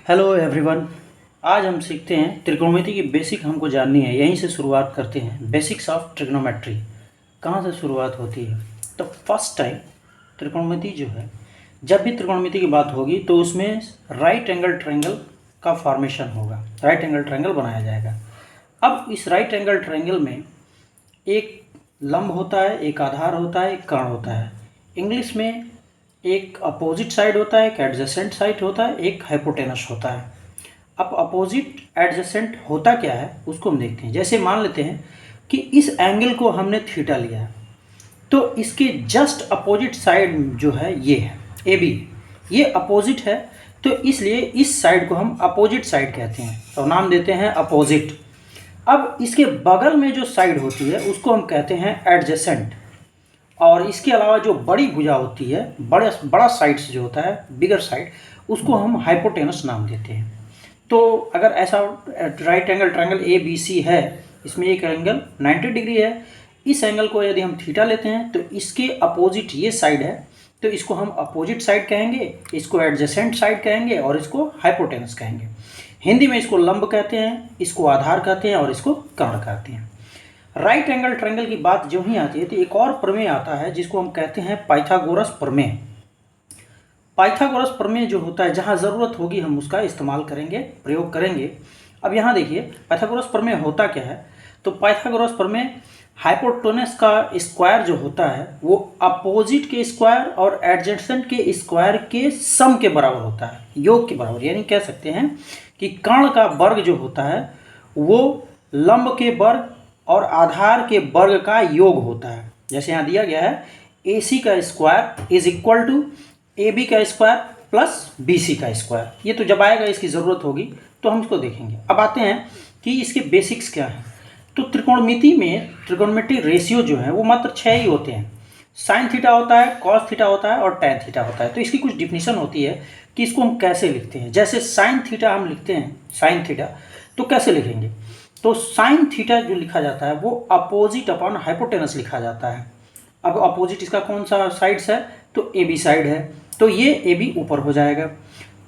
Hello everyone. आज हम सीखते हैं त्रिकोणमिति की बेसिक हमको जाननी है। यहीं से शुरुआत करते हैं। बेसिक्स ऑफ ट्रिग्नोमेट्री कहाँ से शुरुआत होती है? तो फर्स्ट टाइम त्रिकोणमिति जो है, जब भी त्रिकोणमिति की बात होगी तो उसमें राइट एंगल ट्रायंगल का फॉर्मेशन होगा, राइट एंगल ट्रायंगल बनाया जाएगा। अब इस राइट एंगल ट्रायंगल में एक लंब होता है, एक आधार होता है, एक कर्ण होता है। इंग्लिश में एक अपोजिट साइड होता है, एक एडजेसेंट साइड होता है, एक हाइपोटेनस होता है। अब अपोजिट एडजेसेंट होता क्या है उसको हम देखते हैं। जैसे मान लेते हैं कि इस एंगल को हमने थीटा लिया है, तो इसके जस्ट अपोजिट साइड जो है ये है ए बी, ये अपोजिट है, तो इसलिए इस साइड को हम अपोजिट साइड कहते हैं, तो नाम देते हैं अपोजिट। अब इसके बगल में जो साइड होती है उसको हम कहते हैं एडजेसेंट, और इसके अलावा जो बड़ी भुजा होती है, बड़ा साइड्स जो होता है, बिगर साइड, उसको हम हाइपोटेनस नाम देते हैं। तो अगर ऐसा right angle triangle A B C है, इसमें एक एंगल 90 डिग्री है, इस एंगल को यदि हम थीटा लेते हैं तो इसके अपोजिट ये साइड है, तो इसको हम अपोजिट साइड कहेंगे, इसको एडजेसेंट साइड कहेंगे और इसको हाइपोटेनस कहेंगे। हिंदी में इसको लंब कहते हैं, इसको आधार कहते हैं और इसको कर्ण कहते हैं। राइट एंगल ट्रायंगल की बात जो ही आती है तो एक और प्रमेय आता है जिसको हम कहते हैं पाइथागोरस प्रमेय। पाइथागोरस प्रमेय जो होता है, जहाँ ज़रूरत होगी हम उसका इस्तेमाल करेंगे, प्रयोग करेंगे। अब यहाँ देखिए पाइथागोरस प्रमेय होता क्या है। तो पाइथागोरस प्रमेय हाइपोटेनस का स्क्वायर जो होता है वो अपोजिट के स्क्वायर और एडजेसेंट के स्क्वायर के सम के बराबर होता है, योग के बराबर। यानी कह सकते हैं कि कर्ण का वर्ग जो होता है वो लंब के वर्ग और आधार के वर्ग का योग होता है। जैसे यहाँ दिया गया है ए सी का square is equal to A B का स्क्वायर प्लस बी सी का स्क्वायर। ये तो जब आएगा इसकी ज़रूरत होगी तो हम इसको देखेंगे। अब आते हैं कि इसके बेसिक्स क्या हैं। तो त्रिकोणमिति में ट्रिकोणमेट्री रेशियो जो है वो मात्र 6 ही होते हैं। साइन थीटा होता है, कॉस थीटा होता है और टैन थीटा होता है। तो इसकी कुछ डिफिनीशन होती है कि इसको हम कैसे लिखते हैं। जैसे साइन थीटा हम लिखते हैं, साइन थीटा, तो कैसे लिखेंगे? तो साइन थीटा जो लिखा जाता है वो अपोजिट अपॉन हाइपोटेनस लिखा जाता है। अब अपोजिट इसका कौन सा साइड्स है? तो ए बी साइड है, तो ये ए बी ऊपर हो जाएगा।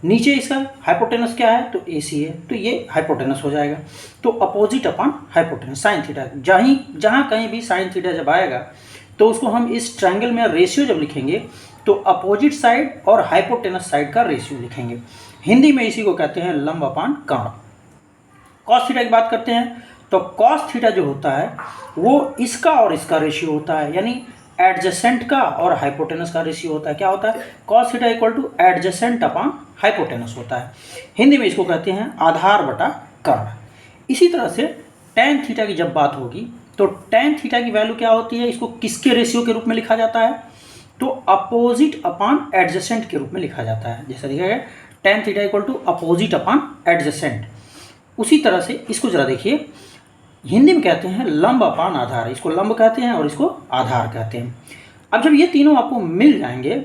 नीचे इसका हाइपोटेनस क्या है? तो ए सी है, तो ये हाइपोटेनस हो जाएगा। तो opposite upon hypotenuse sine theta, जहाँ कहीं भी साइन थीटा जब आएगा तो उसको हम इस ट्रायंगल में रेशियो जब लिखेंगे तो अपोजिट साइड और हाइपोटेनस साइड का रेशियो लिखेंगे। हिंदी में इसी को कहते हैं लंब अपॉन कर्ण। कॉस थीटा की बात करते हैं तो कॉस थीटा जो होता है वो इसका और इसका रेशियो होता है, यानी एडजेसेंट का और हाइपोटेनस का रेशियो होता है। क्या होता है? Cos theta equal to adjacent upon hypotenuse होता है। हिंदी में इसको कहते हैं आधार बटा कर्ण। इसी तरह से टैन थीटा की जब बात होगी तो टैन थीटा की वैल्यू क्या होती है? इसको किसके रेशियो के रूप में लिखा जाता है? तो अपोजिट अपॉन एडजेसेंट के रूप में लिखा जाता है। जैसा लिखा गया tan theta equal to opposite upon adjacent. उसी तरह से इसको जरा देखिए, हिंदी में कहते हैं लंब अपान आधार। इसको लंब कहते हैं और इसको आधार कहते हैं। अब जब ये तीनों आपको मिल जाएंगे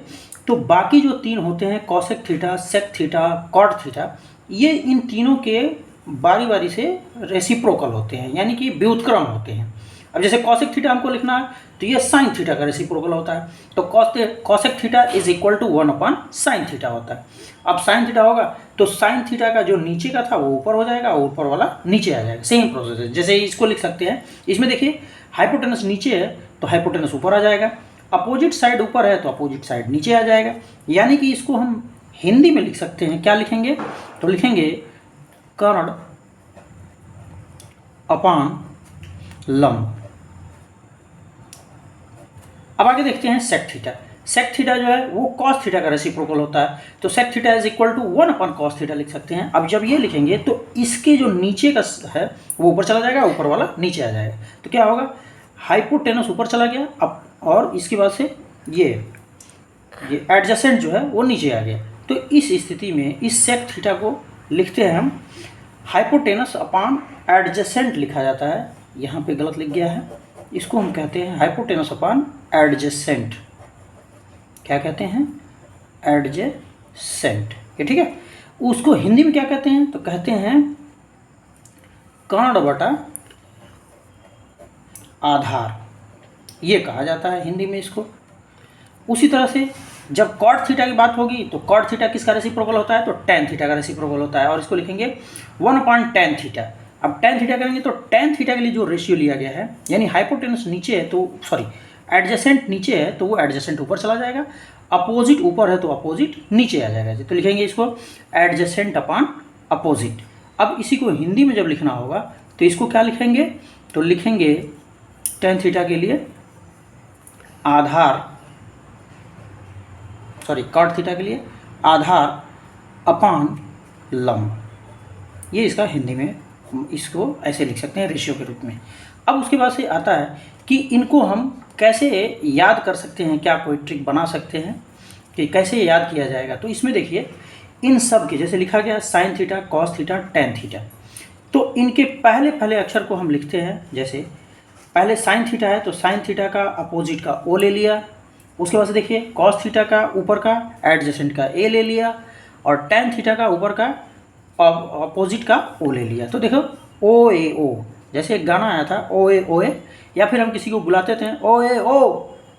तो बाकी जो तीन होते हैं cosec theta, sec theta, cot theta, ये इन तीनों के बारी बारी से रेसिप्रोकल होते हैं, यानी कि व्युत्क्रम होते हैं। अब जैसे कॉसेक थीटा हमको लिखना है तो ये साइन थीटा का रेसिप्रोकल होता है, तो cosec theta is equal to 1 upon sine theta होता है। अब साइन थीटा होगा तो साइन थीटा का जो नीचे का था वो ऊपर हो जाएगा, ऊपर वाला नीचे आ जाएगा। सेम प्रोसेस है। जैसे इसको लिख सकते हैं, इसमें देखिए हाइपोटेनस नीचे है तो हाइपोटेनस ऊपर आ जाएगा, अपोजिट साइड ऊपर है तो अपोजिट साइड नीचे आ जाएगा। यानी कि इसको हम हिंदी में लिख सकते हैं, क्या लिखेंगे? तो लिखेंगे कर्ण अपान लंब। अब आगे देखते हैं सेक थीटा। सेक थीटा जो है वो कॉस थीटा का रेसिप्रोकल होता है, तो sec theta is equal to 1 upon cos theta लिख सकते हैं। अब जब ये लिखेंगे तो इसके जो नीचे का है वो ऊपर चला जाएगा, ऊपर वाला नीचे आ जाएगा। तो क्या होगा? हाइपोटेनस ऊपर चला गया अब, और इसके बाद से ये एडजेसेंट जो है वो नीचे आ गया। तो इस स्थिति में इस सेक थीटा को लिखते हैं हम हाइपोटेनस अपॉन एडजेसेंट लिखा जाता है। यहाँ पे गलत लिख गया है, इसको हम कहते हैं हाइपोटेनस अपॉन एडजेसेंट। क्या कहते हैं? एडजेसेंट। ये ठीक है। उसको हिंदी में क्या कहते हैं? तो कहते हैं कर्ण बटा आधार, ये कहा जाता है हिंदी में इसको। उसी तरह से जब कॉट थीटा की बात होगी तो कॉट थीटा किसका रेसिप्रोकल होता है, तो टेन थीटा का रेसिप्रोकल होता है, और इसको लिखेंगे 1/tan थीटा। अब tan थीटा करेंगे तो tan थीटा के लिए जो रेशियो लिया गया है, यानी हाइपोटेनस नीचे है तो सॉरी एडजेसेंट नीचे है तो वो एडजेसेंट ऊपर चला जाएगा, अपोजिट ऊपर है तो अपोजिट नीचे आ जाएगा। तो लिखेंगे इसको एडजेसेंट अपॉन अपोजिट। अब इसी को हिंदी में जब लिखना होगा तो इसको क्या लिखेंगे, तो लिखेंगे tan थीटा के लिए आधार, सॉरी कॉट थीटा के लिए आधार अपान लंब। ये इसका हिंदी में इसको ऐसे लिख सकते हैं रेशियो के रूप में। अब उसके बाद से आता है कि इनको हम कैसे याद कर सकते हैं, क्या कोई ट्रिक बना सकते हैं कि कैसे याद किया जाएगा। तो इसमें देखिए इन सब के जैसे लिखा गया sine theta, cos theta, tan theta, तो इनके पहले पहले अक्षर को हम लिखते हैं। जैसे पहले साइन थीटा है तो साइन थीटा का अपोजिट का ओ ले लिया, उसके बाद से देखिए कॉस थीटा का ऊपर का एडजेसेंट का ए ले लिया, और टेन थीटा का ऊपर का अपोजिट का ओ ले लिया। तो देखो ओ ए ओ, जैसे एक गाना आया था ओ ए, या फिर हम किसी को बुलाते थे ओ ए ओ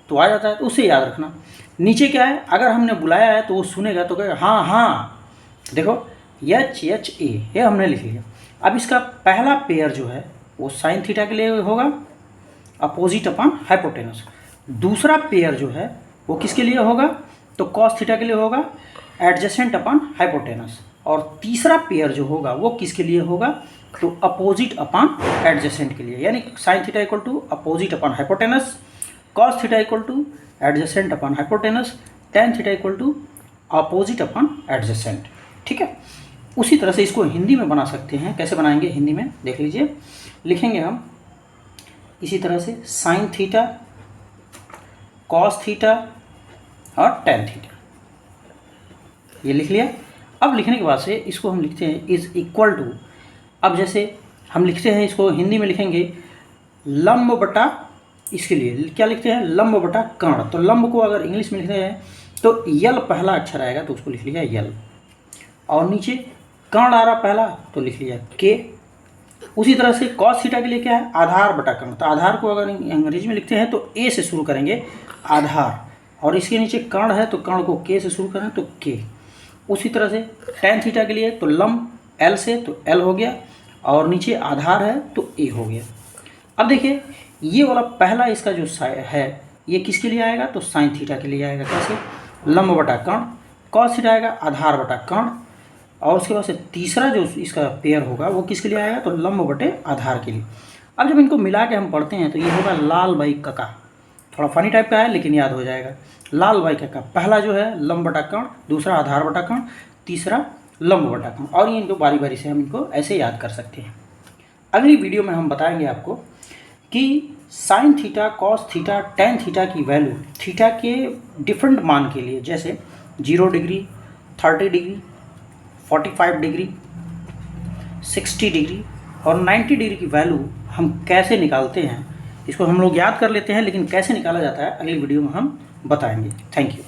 तो आ जाता है, तो उसे याद रखना। नीचे क्या है, अगर हमने बुलाया है तो वो सुनेगा तो कहेगा हाँ हाँ, देखो HHA ये हमने लिख लिया। अब इसका पहला पेयर जो है वो साइन थीटा के लिए होगा, अपोजिट अपॉन हाइपोटेनस। दूसरा पेयर जो है वो किसके लिए होगा, तो कॉस थीटा के लिए होगा, एडजेसेंट अपॉन हाइपोटेनस। और तीसरा पेयर जो होगा वो किसके लिए होगा, तो अपोजिट अपॉन एडजेसेंट के लिए, यानी sine theta equal to opposite upon hypotenuse, cos theta equal to adjacent upon hypotenuse, tan theta equal to opposite upon adjacent. ठीक है, उसी तरह से इसको हिंदी में बना सकते हैं। कैसे बनाएंगे हिंदी में देख लीजिए, लिखेंगे हम इसी तरह से साइन थीटा, कॉस थीटा और टेन थीटा, ये लिख लिया। अब लिखने के बाद से इसको हम लिखते हैं इज इक्वल टू, अब जैसे हम लिखते हैं इसको हिंदी में लिखेंगे लंब बटा, इसके लिए क्या लिखते हैं लंब बटा कर्ण। तो लंब को अगर इंग्लिश में लिखते हैं तो यल पहला अक्षर आएगा तो उसको लिख लिया यल, और नीचे कर्ण आ रहा पहला तो लिख लिया के। उसी तरह से कॉस थीटा के लिए क्या है आधार बटा कर्ण, तो आधार को अगर अंग्रेजी में लिखते हैं तो ए से शुरू करेंगे आधार, और इसके नीचे कर्ण है तो कर्ण को के से शुरू करें तो के। उसी तरह से टेन थीटा के लिए तो लंब एल से तो एल हो गया, और नीचे आधार है तो ए हो गया। अब देखिए ये वाला पहला इसका जो है ये किसके लिए आएगा, तो साइन थीटा के लिए आएगा। कैसे, लंब बटा कर्ण, कॉस थीटा आएगा आधार बटा कर्ण, और उसके बाद से तीसरा जो इसका पेयर होगा वो किसके लिए आएगा, तो लंब बटे आधार के लिए। अब जब इनको मिला के हम पढ़ते हैं तो ये होगा लाल बाई कका, थोड़ा फनी टाइप का है लेकिन याद हो जाएगा। लाल बाई कका, पहला जो है लंब बटा कर्ण, दूसरा आधार बटा कर्ण, तीसरा लंब बटा कर्ण, और ये इनको बारी बारी से हम इनको ऐसे याद कर सकते हैं। अगली वीडियो में हम बताएंगे आपको कि sine theta, cos theta, tan theta की वैल्यू थीटा के डिफरेंट मान के लिए, जैसे 0 डिग्री, 30 डिग्री, 45 डिग्री, 60 डिग्री और 90 डिग्री की वैल्यू हम कैसे निकालते हैं। इसको हम लोग याद कर लेते हैं, लेकिन कैसे निकाला जाता है अगली वीडियो में हम बताएंगे। Thank you.